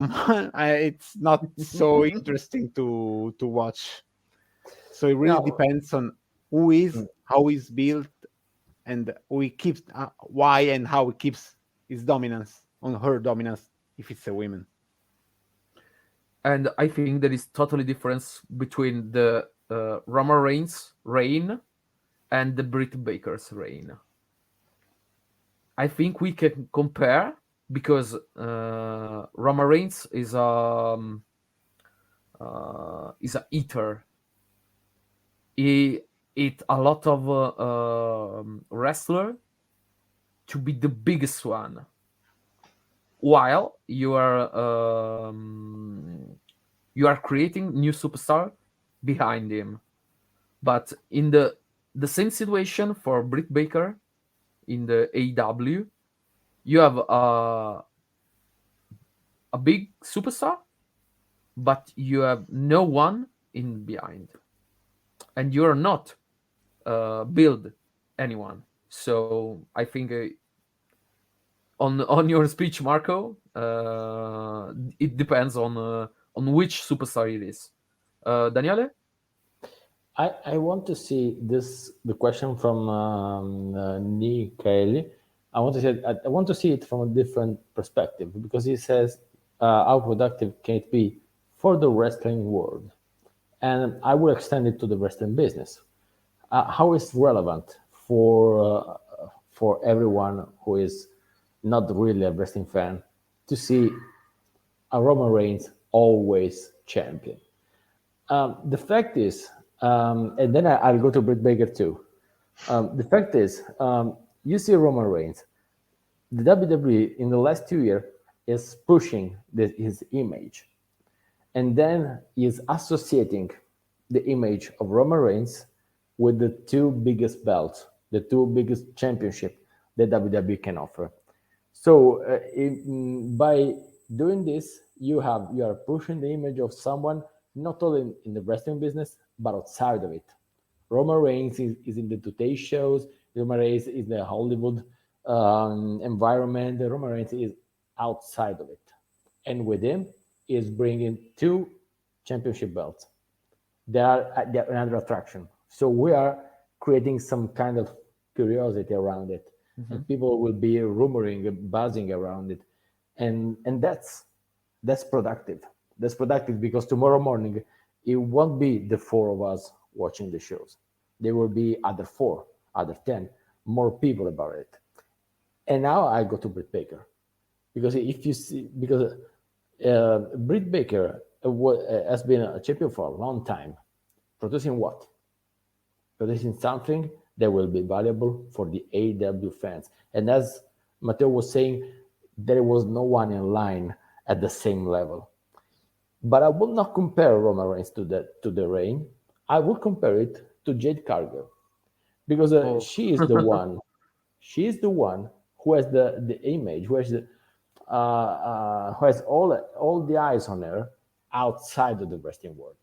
it's not so interesting to watch. So it really Now, depends on who is, how he's built, and who he keeps, why and how he keeps his dominance on her dominance if it's a woman. And I think there is totally difference between the Roman Reigns reign and the Brit Baker's reign. I think we can compare because Roman Reigns is a eater. He eat a lot of wrestler to be the biggest one, while you are creating new superstar behind him. But in the same situation for Britt Baker in the AEW, you have a big superstar, but you have no one in behind, and you are not build anyone. So I think on your speech, Marco, it depends on which superstar it is. Daniele? I want to see this the question from Nick Kelly. I want to see it from a different perspective because he says how productive can it be for the wrestling world, and I will extend it to the wrestling business. How is relevant for everyone who is not really a wrestling fan to see a Roman Reigns always champion? The fact is, and then I'll go to Britt Baker too. The fact is, you see Roman Reigns, the WWE in the last 2 years is pushing his image, and then is associating the image of Roman Reigns with the two biggest belts, the two biggest championship that WWE can offer. So by doing this, you are pushing the image of someone not only in the wrestling business but outside of it. Roman Reigns is in the Today shows. Roman Reigns is the Hollywood environment. Roman Reigns is outside of it, and with him is bringing two championship belts. They are another attraction. So we are creating some kind of curiosity around it, and people will be rumoring, buzzing around it, and that's productive. That's productive because tomorrow morning it won't be the four of us watching the shows. There will be other four, other 10, more people about it. And now I go to Britt Baker because if you see, because Britt Baker has been a champion for a long time, producing what? Producing something that will be valuable for the AEW fans. And as Matteo was saying, there was no one in line at the same level. But I will not compare Roman Reigns to the Reign. I will compare it to Jade Cargill because she is the one. She is the one who has the image, who has all the eyes on her outside of the wrestling world.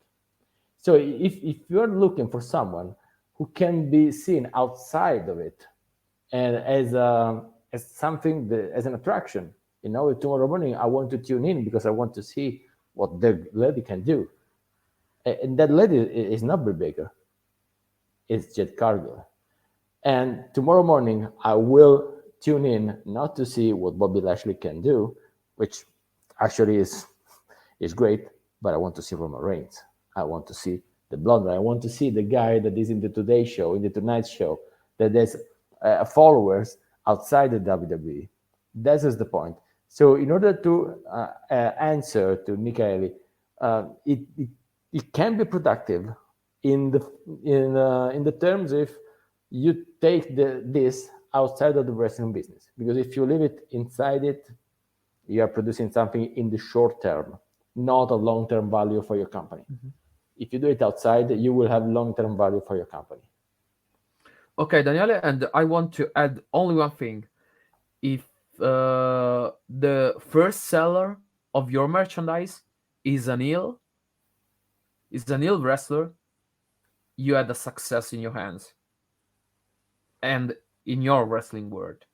So if you're looking for someone who can be seen outside of it and as something as an attraction, tomorrow morning I want to tune in because I want to see what the lady can do. And that lady is not Britt Baker, it's Jet Cargill. And tomorrow morning I will tune in not to see what Bobby Lashley can do, which actually is great, but I want to see Roman Reigns. I want to see the blonde. I want to see the guy that is in the Today Show, in the Tonight Show, that has followers outside the WWE. That is the point. So, in order to answer to Michaeli, it can be productive in the terms if you take this outside of the wrestling business, because if you leave it inside it, you are producing something in the short term, not a long-term value for your company. If you do it outside, you will have long-term value for your company. Okay, Daniele, and I want to add only one thing. If the first seller of your merchandise is an heel wrestler, you had a success in your hands and in your wrestling world.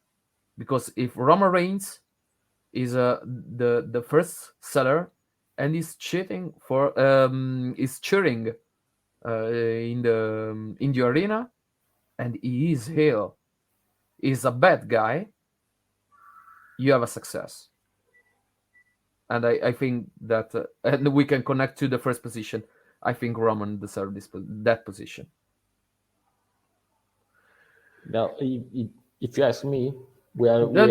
Because if Roman Reigns is the first seller, and is cheering in the arena, and he is heel, is a bad guy, you have a success. And I think that, and we can connect to the first position. I think Roman deserved that position. Now, if you ask me, we No, have no,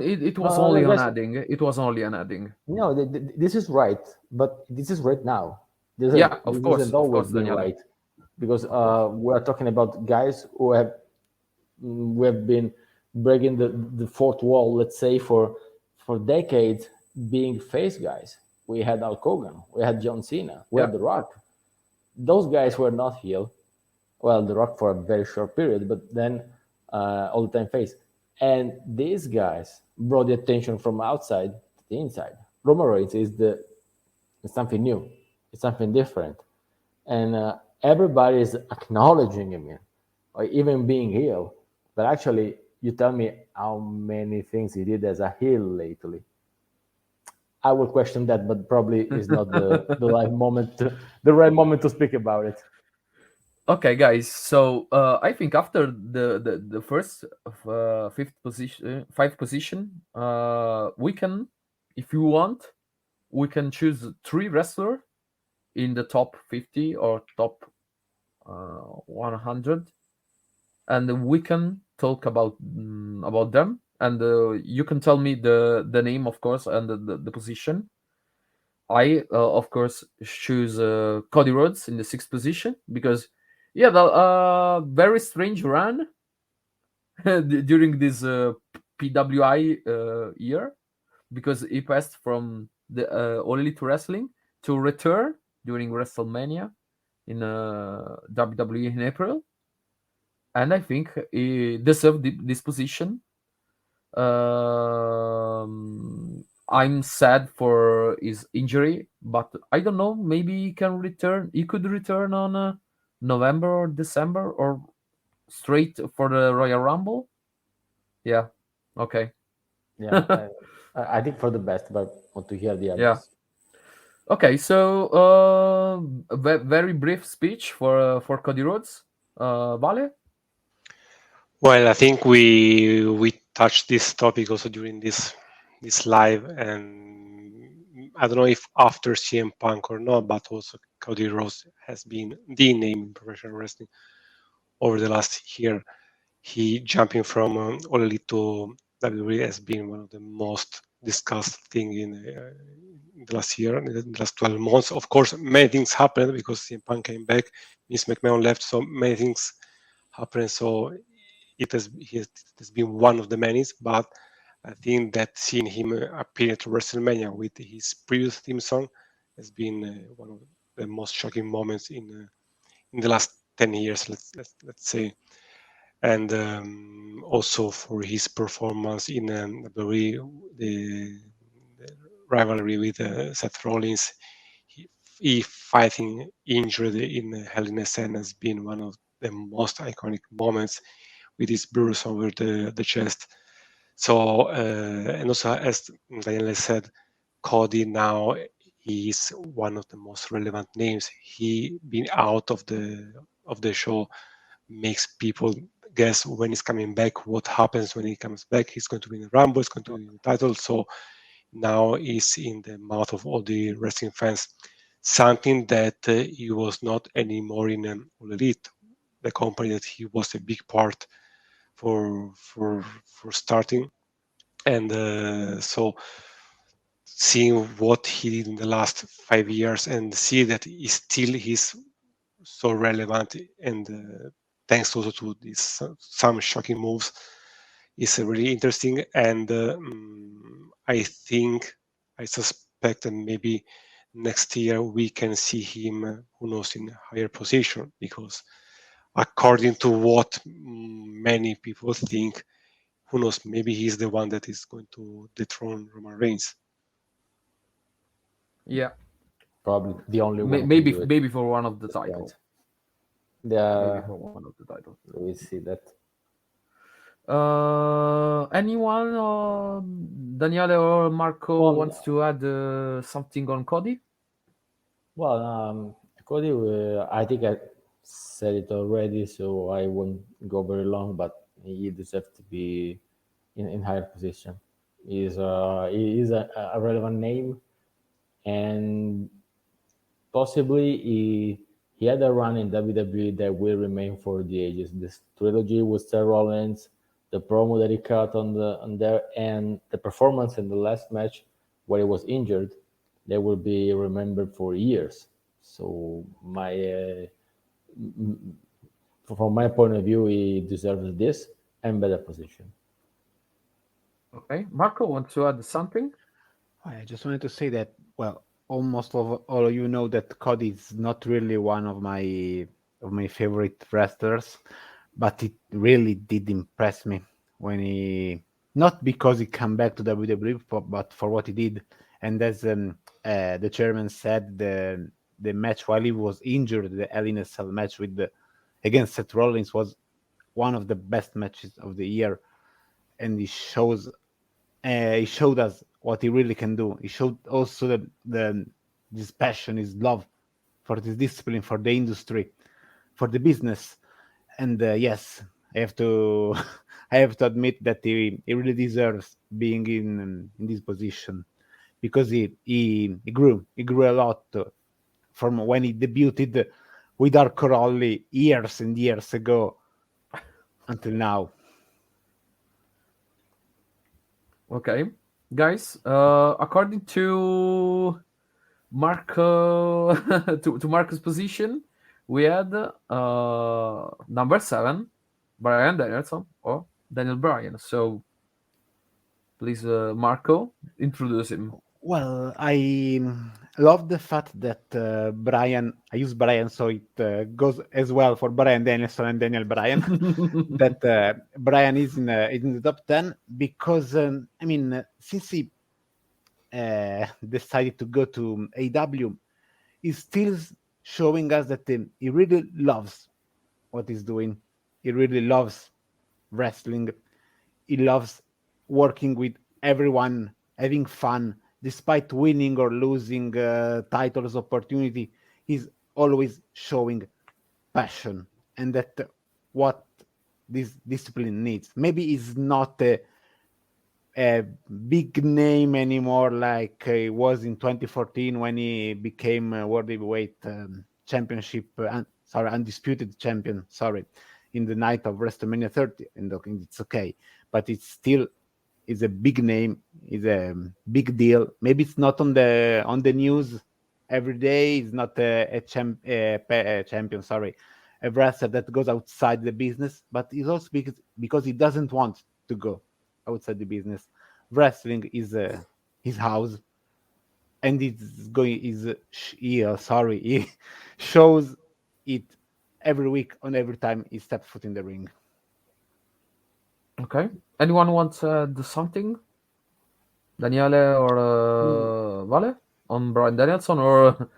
it was no, only an guys. adding. It was only an adding. No, this is right, but this is right now. Yeah, This of hasn't always course, been Daniele. right, because Of course. we are talking about guys who have been breaking the fourth wall, let's say, for decades, being face guys. We had Hulk Hogan, we had John Cena, we Yeah, had The Rock. Those guys were not heel. Well, The Rock for a very short period, but then all the time face. And these guys brought the attention from outside to the inside. Roman Reigns is it's something new, it's something different, and everybody is acknowledging him, or even being heel. But actually, you tell me how many things he did as a heel lately. I will question that, but probably is not the right moment to speak about it. Okay, guys. So I think after the first fifth position, we can, if you want, we can choose 3 wrestler in the top 50 or top 100, and we can talk about them, and you can tell me the name, of course, and the position. I of course choose Cody Rhodes in the 6th position, because yeah, the very strange run during this PWI year, because he passed from the All Elite Wrestling to return during WrestleMania in WWE in April, and I think he deserved this position. I'm sad for his injury, but I don't know. Maybe he can return. He could return on November or December, or straight for the Royal Rumble. Yeah. Okay. Yeah, I think for the best, but want to hear the Yeah. others. Okay. So, very brief speech for Cody Rhodes. Vale. Well, I think we touched this topic also during this live, and I don't know if after CM Punk or not, but also Cody Rhodes has been the name in professional wrestling over the last year. He jumping from All Elite to WWE has been one of the most discussed thing in the last year, in the last 12 months. Of course, many things happened because CM Punk came back, Vince McMahon left, so many things happened. So it has been one of the many, but I think that seeing him appear at WrestleMania with his previous theme song has been one of the most shocking moments in the last 10 years, let's say. And also for his performance in the rivalry with Seth Rollins, he fighting injured in Hell in a Cell has been one of the most iconic moments with his bruise over the chest. So and also, as Daniele said, Cody now is one of the most relevant names. He being out of the show makes people guess when he's coming back, what happens when he comes back. He's going to win the Rumble, he's going to win the title. So now he's in the mouth of all the wrestling fans. Something that he was not anymore in All Elite, the company that he was a big part for starting. And so seeing what he did in the last 5 years and see that he still is so relevant, and thanks also to these some shocking moves, is really interesting. And I suspect that maybe next year we can see him, who knows, in a higher position, because according to what many people think, who knows, maybe he's the one that is going to dethrone Roman Reigns. Yeah. Probably the only one. Maybe Maybe for one of the titles. Yeah, Maybe for one of the titles. we see that. Anyone, Daniele or Marco, Well, wants to add something on Cody? Well, Cody, I think I said it already, so I won't go very long. But he deserves to be in higher position. He is a relevant name, and possibly he had a run in WWE that will remain for the ages. This trilogy with Seth Rollins, the promo that he cut on there, and the performance in the last match where he was injured, they will be remembered for years. So from my point of view, he deserves this and better position. Okay, Marco, want to add something? I just wanted to say that, well, almost all of you know that Cody is not really one of my favorite wrestlers, but it really did impress me when he, not because he came back to WWE, but for what he did. And as the chairman said, the match while he was injured, the Hell in a Cell match against Seth Rollins was one of the best matches of the year, and he showed us what he really can do. He showed also this passion, his love for this discipline, for the industry, for the business. And yes, I have to I have to admit that he really deserves being in this position, because he grew a lot from when he debuted with Arco Rolli years and years ago until now. Okay, guys. According to Marco, to Marco's position, we had number 7, Bryan Danielson or Daniel Bryan. So please, Marco, introduce him. Well, I love the fact that Bryan, I use Bryan so it goes as well for Bryan Danielson and Daniel Bryan, that Bryan is in the top 10, because, I mean, since he decided to go to AW, he's still showing us that he really loves what he's doing. He really loves wrestling. He loves working with everyone, having fun, despite winning or losing titles, opportunity. He's always showing passion, and that what this discipline needs. Maybe he's not a big name anymore like he was in 2014 when he became a world heavyweight championship, undisputed champion. Sorry, in the night of WrestleMania 30, and okay, it's okay, but it's still is a big name, is a big deal. Maybe it's not on the news every day. It's not a champion. Sorry, a wrestler that goes outside the business, but it's also because he doesn't want to go outside the business. Wrestling is his house, and he shows it every week on every time he steps foot in the ring. Okay. Anyone wants to add something? Daniele or Vale on Bryan Danielson, or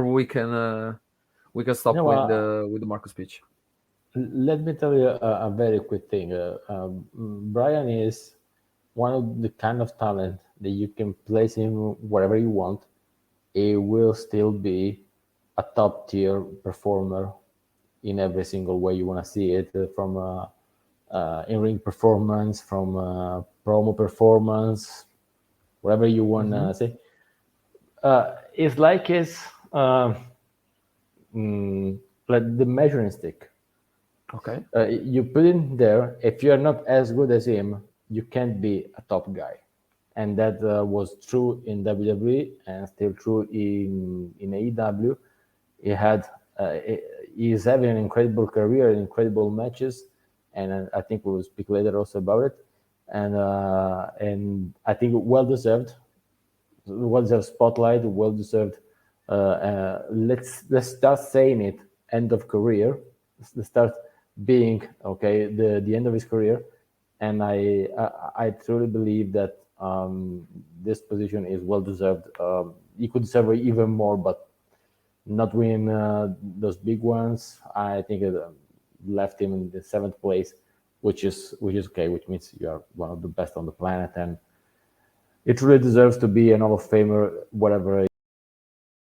we can stop No, with the Marco speech. let me tell you a very quick thing. Bryan is one of the kind of talent that you can place him wherever you want. He will still be a top tier performer in every single way you want to see it, from in-ring performance, from promo performance, whatever you want to say. It's like like the measuring stick. Okay. You put in there. If you're not as good as him, you can't be a top guy, and that was true in WWE and still true in AEW. He's having an incredible career, incredible matches, and I think we'll speak later also about it. And I think well deserved spotlight, well deserved. Let's start saying it. End of career. Let's start being okay. The end of his career, and I truly believe that this position is well deserved. He could deserve even more, but not win those big ones. I think it left him in the 7th place. which is okay, which means you are one of the best on the planet, and it really deserves to be an Hall of Famer, whatever